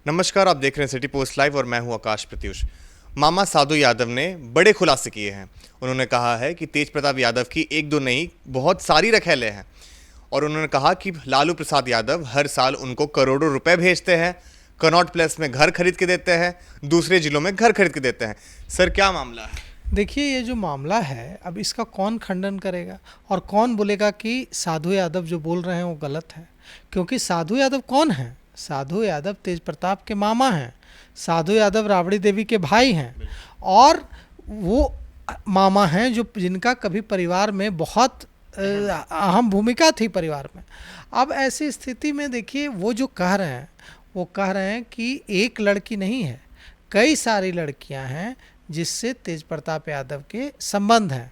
नमस्कार, आप देख रहे हैं सिटी पोस्ट लाइव और मैं हूं आकाश प्रत्युष। मामा साधु यादव ने बड़े खुलासे किए हैं। उन्होंने कहा है कि तेज प्रताप यादव की एक दो नहीं, बहुत सारी रखेलें हैं। और उन्होंने कहा कि लालू प्रसाद यादव हर साल उनको करोड़ों रुपए भेजते हैं, कनॉट प्लेस में घर खरीद के देते हैं, दूसरे जिलों में घर खरीद के देते हैं। सर, क्या मामला है? देखिए, ये जो मामला है, अब इसका कौन खंडन करेगा और कौन बोलेगा कि साधु यादव जो बोल रहे हैं वो गलत है। क्योंकि साधु यादव कौन है? साधु यादव तेज प्रताप के मामा हैं। साधु यादव राबड़ी देवी के भाई हैं। और वो मामा हैं जो जिनका कभी परिवार में बहुत अहम भूमिका थी परिवार में। अब ऐसी स्थिति में देखिए, वो जो कह रहे हैं वो कह रहे हैं कि एक लड़की नहीं है, कई सारी लड़कियां हैं जिससे तेज प्रताप यादव के संबंध हैं।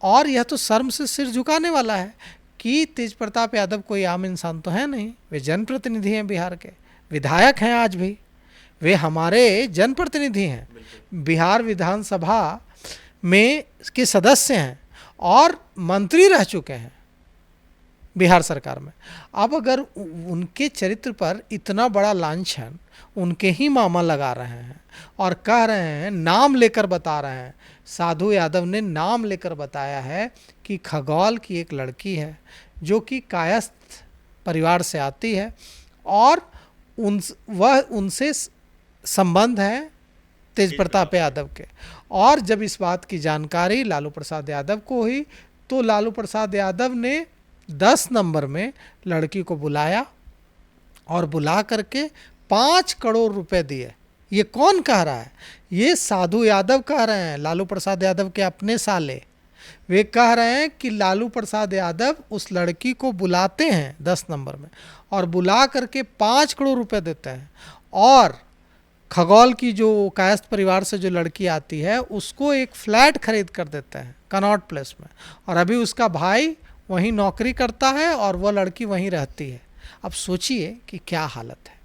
और यह तो शर्म से सिर झुकाने वाला है कि तेज प्रताप यादव कोई आम इंसान तो है नहीं। वे जनप्रतिनिधि हैं, बिहार के विधायक हैं, आज भी वे हमारे जनप्रतिनिधि हैं, बिहार विधानसभा में के सदस्य हैं और मंत्री रह चुके हैं बिहार सरकार में। अब अगर उनके चरित्र पर इतना बड़ा लांछन उनके ही मामा लगा रहे हैं और कह रहे हैं, नाम लेकर बता रहे हैं, साधु यादव ने नाम लेकर बताया है कि खगौल की एक लड़की है जो कि कायस्थ परिवार से आती है और वह उनसे संबंध है तेज प्रताप यादव के। और जब इस बात की जानकारी लालू प्रसाद यादव को हुई तो लालू प्रसाद यादव ने 10 नंबर में लड़की को बुलाया और बुला करके 5 करोड़ रुपए दिए। ये कौन कह रहा है? ये साधु यादव कह रहे हैं, लालू प्रसाद यादव के अपने साले। वे कह रहे हैं कि लालू प्रसाद यादव उस लड़की को बुलाते हैं 10 नंबर में और बुला करके 5 करोड़ रुपए देते हैं। और खगौल की जो कायस्थ परिवार से जो लड़की आती है उसको एक फ्लैट खरीद कर देते हैं कनॉट प्लेस में। और अभी उसका भाई वहीं नौकरी करता है और वह लड़की वहीं रहती है। अब सोचिए कि क्या हालत है।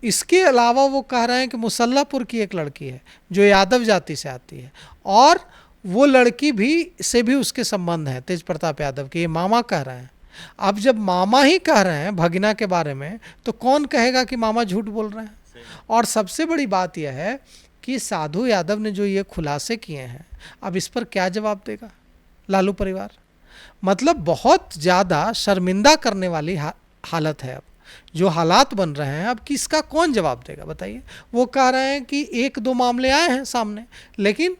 इसके अलावा वो कह रहे हैं कि मुसल्लापुर की एक लड़की है जो यादव जाति से आती है और वो लड़की भी उसके संबंध हैं तेज प्रताप यादव के। ये मामा कह रहे हैं। अब जब मामा ही कह रहे हैं भगिना के बारे में, तो कौन कहेगा कि मामा झूठ बोल रहे हैं? और सबसे बड़ी बात यह है कि साधु यादव ने जो ये खुलासे किए हैं, अब इस पर क्या जवाब देगा लालू परिवार? मतलब बहुत ज़्यादा शर्मिंदा करने वाली हालत है। अब जो हालात बन रहे हैं, अब किसका कौन जवाब देगा बताइए? वो कह रहे हैं कि एक दो मामले आए हैं सामने, लेकिन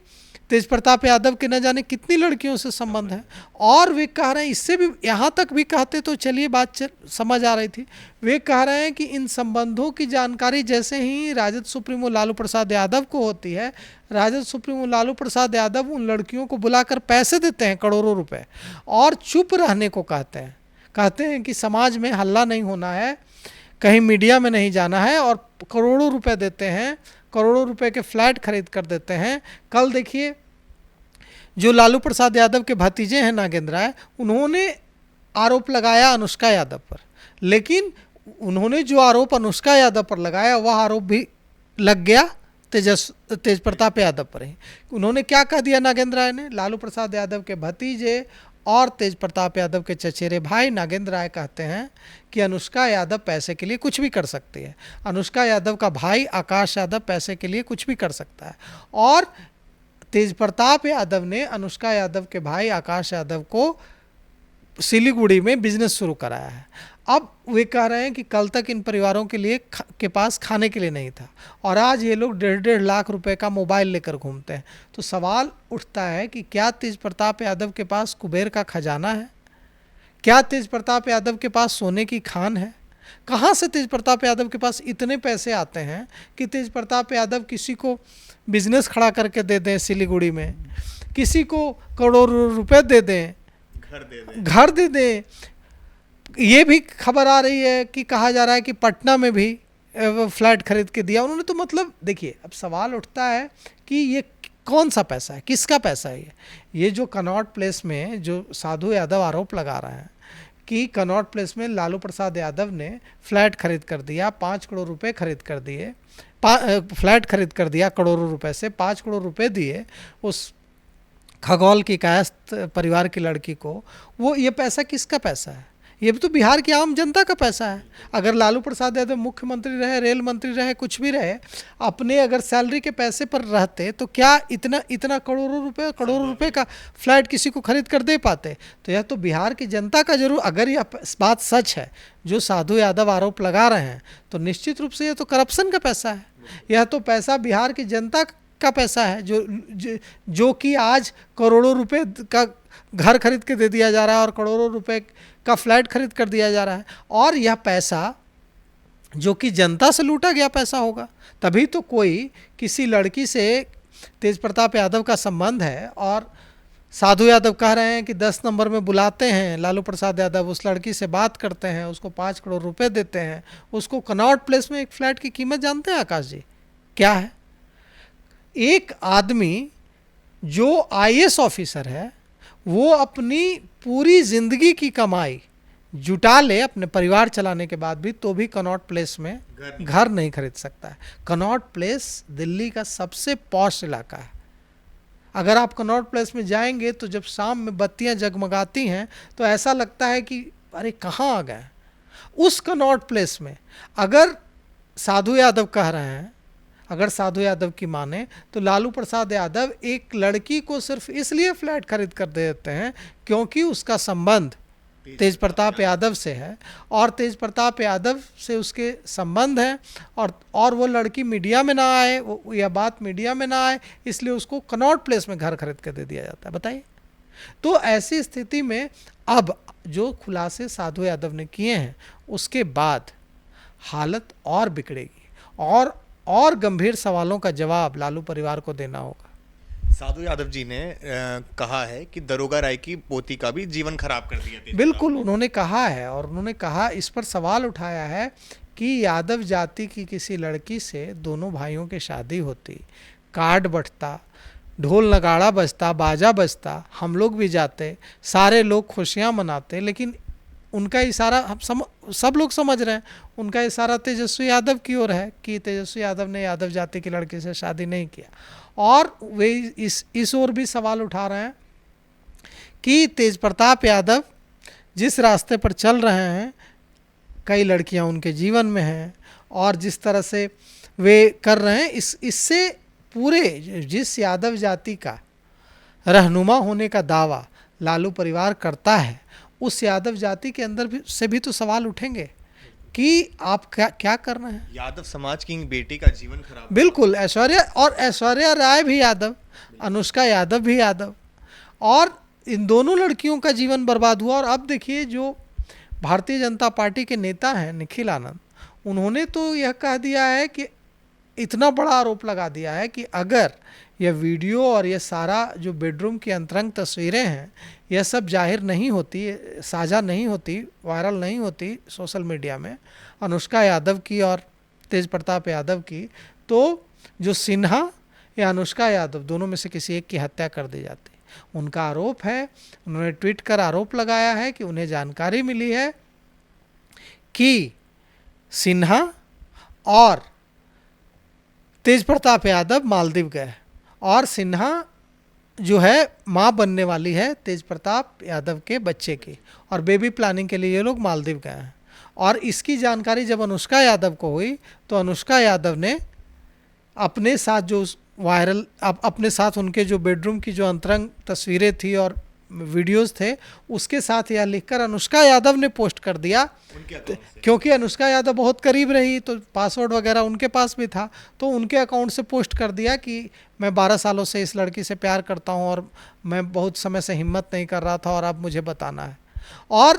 तेज प्रताप यादव के न जाने कितनी लड़कियों से संबंध है। और वे कह रहे हैं, इससे भी यहाँ तक भी कहते तो चलिए बात समझ आ रही थी। वे कह रहे हैं कि इन संबंधों की जानकारी जैसे ही राजद सुप्रीमो लालू प्रसाद यादव को होती है, राजद सुप्रीमो लालू प्रसाद यादव उन लड़कियों को बुलाकर पैसे देते हैं करोड़ों रुपए और चुप रहने को कहते हैं कि समाज में हल्ला नहीं होना है, कहीं मीडिया में नहीं जाना है, और करोड़ों रुपए देते हैं, करोड़ों रुपए के फ्लैट खरीद कर देते हैं। कल देखिए, जो लालू प्रसाद यादव के भतीजे हैं नागेंद्र राय, उन्होंने आरोप लगाया अनुष्का यादव पर, लेकिन उन्होंने जो आरोप अनुष्का यादव पर लगाया वह आरोप भी लग गया तेज प्रताप यादव पर ही। उन्होंने क्या कह दिया नागेंद्र राय ने? लालू प्रसाद यादव के भतीजे और तेज प्रताप यादव के चचेरे भाई नागेंद्र राय कहते हैं कि अनुष्का यादव पैसे के लिए कुछ भी कर सकती है। अनुष्का यादव का भाई आकाश यादव पैसे के लिए कुछ भी कर सकता है। और तेज प्रताप यादव ने अनुष्का यादव के भाई आकाश यादव को सिलीगुड़ी में बिजनेस शुरू कराया है। अब वे कह रहे हैं कि कल तक इन परिवारों के पास खाने के लिए नहीं था और आज ये लोग 1.5 लाख रुपए का मोबाइल लेकर घूमते हैं। तो सवाल उठता है कि क्या तेज प्रताप यादव के पास कुबेर का खजाना है? क्या तेज प्रताप यादव के पास सोने की खान है? कहाँ से तेज प्रताप यादव के पास इतने पैसे आते हैं कि तेज प्रताप यादव किसी को बिजनेस खड़ा करके दे दें सिलीगुड़ी में, किसी को करोड़ों रुपए दे दें, घर दे दें। ये भी खबर आ रही है कि कहा जा रहा है कि पटना में भी फ्लैट खरीद के दिया उन्होंने। तो मतलब देखिए, अब सवाल उठता है कि ये कौन सा पैसा है, किसका पैसा है? ये जो कनॉट प्लेस में जो साधु यादव आरोप लगा रहे हैं कि कनॉट प्लेस में लालू प्रसाद यादव ने फ्लैट खरीद कर दिया, 5 करोड़ रुपए खरीद कर दिए, फ्लैट खरीद कर दिया करोड़ों रुपए से, 5 करोड़ रुपए दिए उस खगौल की कायस्थ परिवार की लड़की को। वो ये पैसा किसका पैसा है? ये भी तो बिहार की आम जनता का पैसा है। अगर लालू प्रसाद यादव मुख्यमंत्री रहे, रेल मंत्री रहे, कुछ भी रहे, अपने अगर सैलरी के पैसे पर रहते तो क्या इतना इतना करोड़ों रुपए का फ्लैट किसी को खरीद कर दे पाते? तो यह तो बिहार की जनता का जरूर, अगर यह बात सच है जो साधु यादव आरोप लगा रहे हैं, तो निश्चित रूप से यह तो करप्शन का पैसा है। यह तो पैसा बिहार की जनता का पैसा है जो कि आज करोड़ों रुपए का घर खरीद के दे दिया जा रहा है और करोड़ों रुपए का फ्लैट खरीद कर दिया जा रहा है। और यह पैसा जो कि जनता से लूटा गया पैसा होगा, तभी तो कोई किसी लड़की से तेज प्रताप यादव का संबंध है और साधु यादव कह रहे हैं कि 10 नंबर में बुलाते हैं लालू प्रसाद यादव, उस लड़की से बात करते हैं, उसको 5 करोड़ रुपए देते हैं, उसको कनॉट प्लेस में एक फ्लैट की कीमत जानते हैं आकाश जी क्या है? एक आदमी जो आईएएस ऑफिसर है वो अपनी पूरी जिंदगी की कमाई जुटा ले अपने परिवार चलाने के बाद भी, तो भी कनॉट प्लेस में घर नहीं खरीद सकता है। कनॉट प्लेस दिल्ली का सबसे पॉश इलाका है। अगर आप कनॉट प्लेस में जाएंगे तो जब शाम में बत्तियां जगमगाती हैं तो ऐसा लगता है कि अरे कहाँ आ गए। उस कनॉट प्लेस में अगर साधु यादव कह रहे हैं, अगर साधु यादव की माने, तो लालू प्रसाद यादव एक लड़की को सिर्फ इसलिए फ्लैट खरीद कर दे देते हैं क्योंकि उसका संबंध तेज प्रताप यादव से है और तेज प्रताप यादव से उसके संबंध हैं, और वो लड़की मीडिया में ना आए, वो यह बात मीडिया में ना आए, इसलिए उसको कनॉट प्लेस में घर खरीद कर दे दिया जाता है। बताइए, तो ऐसी स्थिति में अब जो खुलासे साधु यादव ने किए हैं उसके बाद हालत और बिगड़ेगी और गंभीर सवालों का जवाब लालू परिवार को देना होगा। साधु यादव जी ने कहा है कि दरोगा राय की पोती का भी जीवन खराब कर दिया था। बिल्कुल उन्होंने कहा है, और उन्होंने कहा, इस पर सवाल उठाया है कि यादव जाति की किसी लड़की से दोनों भाइयों की शादी होती, कार्ड बंटता, ढोल नगाड़ा बजता, बाजा बजता, हम लोग भी जाते, सारे लोग खुशियां मनाते, लेकिन उनका इशारा हम सब लोग समझ रहे हैं, उनका इशारा तेजस्वी यादव की ओर है कि तेजस्वी यादव ने यादव जाति की लड़की से शादी नहीं किया। और वे इस ओर भी सवाल उठा रहे हैं कि तेज प्रताप यादव जिस रास्ते पर चल रहे हैं, कई लड़कियां उनके जीवन में हैं, और जिस तरह से वे कर रहे हैं, इससे पूरे जिस यादव जाति का रहनुमा होने का दावा लालू परिवार करता है, उस यादव जाति के अंदर भी से भी तो सवाल उठेंगे कि आप क्या कर रहे हैं। यादव समाज की बेटी का जीवन खराब, बिल्कुल, ऐश्वर्या राय भी यादव, अनुष्का यादव भी यादव, और इन दोनों लड़कियों का जीवन बर्बाद हुआ। और अब देखिए, जो भारतीय जनता पार्टी के नेता हैं निखिल आनंद, उन्होंने तो यह कह दिया है कि इतना बड़ा आरोप लगा दिया है कि अगर यह वीडियो और यह सारा जो बेडरूम की अंतरंग तस्वीरें हैं, यह सब जाहिर नहीं होती, साझा नहीं होती, वायरल नहीं होती सोशल मीडिया में, अनुष्का यादव की और तेज प्रताप यादव की, तो जो सिन्हा या अनुष्का यादव दोनों में से किसी एक की हत्या कर दी जाती। उनका आरोप है, उन्होंने ट्वीट कर आरोप लगाया है कि उन्हें जानकारी मिली है कि सिन्हा और तेज प्रताप यादव मालदीव गए, और सिन्हा जो है माँ बनने वाली है तेज प्रताप यादव के बच्चे की, और बेबी प्लानिंग के लिए ये लोग मालदीव गए हैं। और इसकी जानकारी जब अनुष्का यादव को हुई तो अनुष्का यादव ने अपने साथ जो वायरल, अपने साथ उनके जो बेडरूम की जो अंतरंग तस्वीरें थी और वीडियोस थे, उसके साथ यह लिखकर अनुष्का यादव ने पोस्ट कर दिया, क्योंकि अनुष्का यादव बहुत करीब रही तो पासवर्ड वगैरह उनके पास भी था, तो उनके अकाउंट से पोस्ट कर दिया कि मैं 12 सालों से इस लड़की से प्यार करता हूं और मैं बहुत समय से हिम्मत नहीं कर रहा था और अब मुझे बताना है। और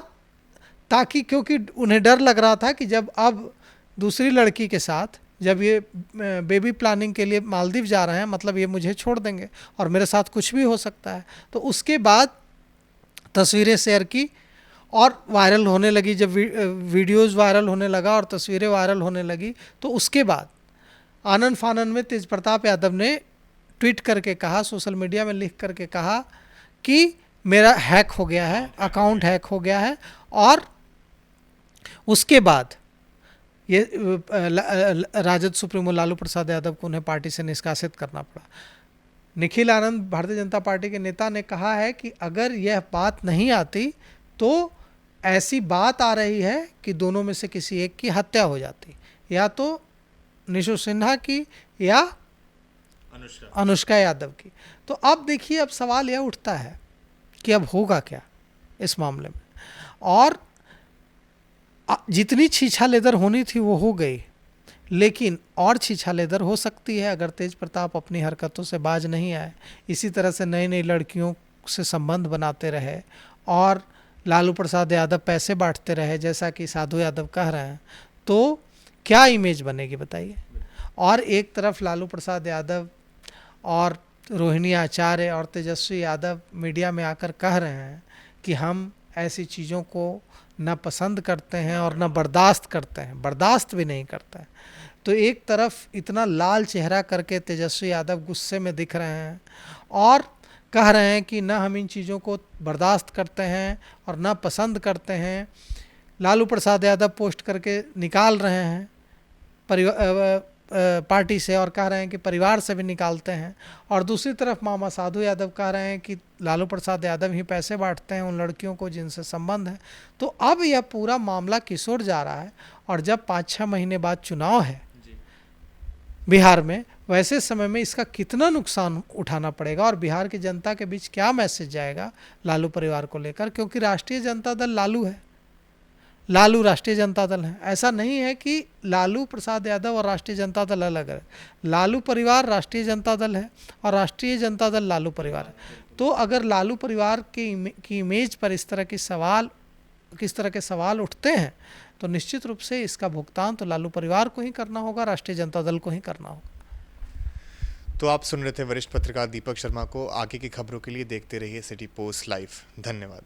ताकि, क्योंकि उन्हें डर लग रहा था कि जब अब दूसरी लड़की के साथ जब ये बेबी प्लानिंग के लिए मालदीव जा रहे हैं, मतलब ये मुझे छोड़ देंगे और मेरे साथ कुछ भी हो सकता है। तो उसके बाद तस्वीरें शेयर की और वायरल होने लगी। जब वीडियोज़ वायरल होने लगा और तस्वीरें वायरल होने लगी, तो उसके बाद आनन फानन में तेज प्रताप यादव ने ट्वीट करके कहा, सोशल मीडिया में लिख करके कहा कि मेरा हैक हो गया है, अकाउंट हैक हो गया है। और उसके बाद ये राजद सुप्रीमो लालू प्रसाद यादव को उन्हें पार्टी से निष्कासित करना पड़ा। निखिल आनंद, भारतीय जनता पार्टी के नेता, ने कहा है कि अगर यह बात नहीं आती तो ऐसी बात आ रही है कि दोनों में से किसी एक की हत्या हो जाती, या तो निशु सिन्हा की या अनुष्का यादव की। तो अब देखिए, अब सवाल यह उठता है कि अब होगा क्या इस मामले में। और जितनी छीछालेदर होनी थी वो हो गई, लेकिन और छीछालेदर हो सकती है अगर तेज प्रताप अपनी हरकतों से बाज नहीं आए, इसी तरह से नई नई लड़कियों से संबंध बनाते रहे और लालू प्रसाद यादव पैसे बांटते रहे जैसा कि साधु यादव कह रहे हैं, तो क्या इमेज बनेगी बताइए। और एक तरफ लालू प्रसाद यादव और रोहिणी आचार्य और तेजस्वी यादव मीडिया में आकर कह रहे हैं कि हम ऐसी चीज़ों को न पसंद करते हैं और न बर्दाश्त करते हैं, बर्दाश्त भी नहीं करते हैं। तो एक तरफ इतना लाल चेहरा करके तेजस्वी यादव गुस्से में दिख रहे हैं और कह रहे हैं कि न हम इन चीज़ों को बर्दाश्त करते हैं और न पसंद करते हैं। लालू प्रसाद यादव पोस्ट करके निकाल रहे हैं पार्टी से और कह रहे हैं कि परिवार से भी निकालते हैं। और दूसरी तरफ मामा साधु यादव कह रहे हैं कि लालू प्रसाद यादव ही पैसे बांटते हैं उन लड़कियों को जिनसे संबंध है। तो अब यह पूरा मामला किस ओर जा रहा है। और जब 5-6 महीने बाद चुनाव है बिहार में, वैसे समय में इसका कितना नुकसान उठाना पड़ेगा और बिहार की जनता के बीच क्या मैसेज जाएगा लालू परिवार को लेकर। क्योंकि राष्ट्रीय जनता दल लालू है, लालू राष्ट्रीय जनता दल है। ऐसा नहीं है कि लालू प्रसाद यादव और राष्ट्रीय जनता दल अलग है। लालू परिवार राष्ट्रीय जनता दल है और राष्ट्रीय जनता दल लालू परिवार है। तो अगर लालू परिवार की इमेज पर किस तरह के सवाल उठते हैं, तो निश्चित रूप से इसका भुगतान तो लालू परिवार को ही करना होगा, राष्ट्रीय जनता दल को ही करना होगा। तो आप सुन रहे थे वरिष्ठ पत्रकार दीपक शर्मा को। आगे की खबरों के लिए देखते रहिए सिटी पोस्ट लाइव। धन्यवाद।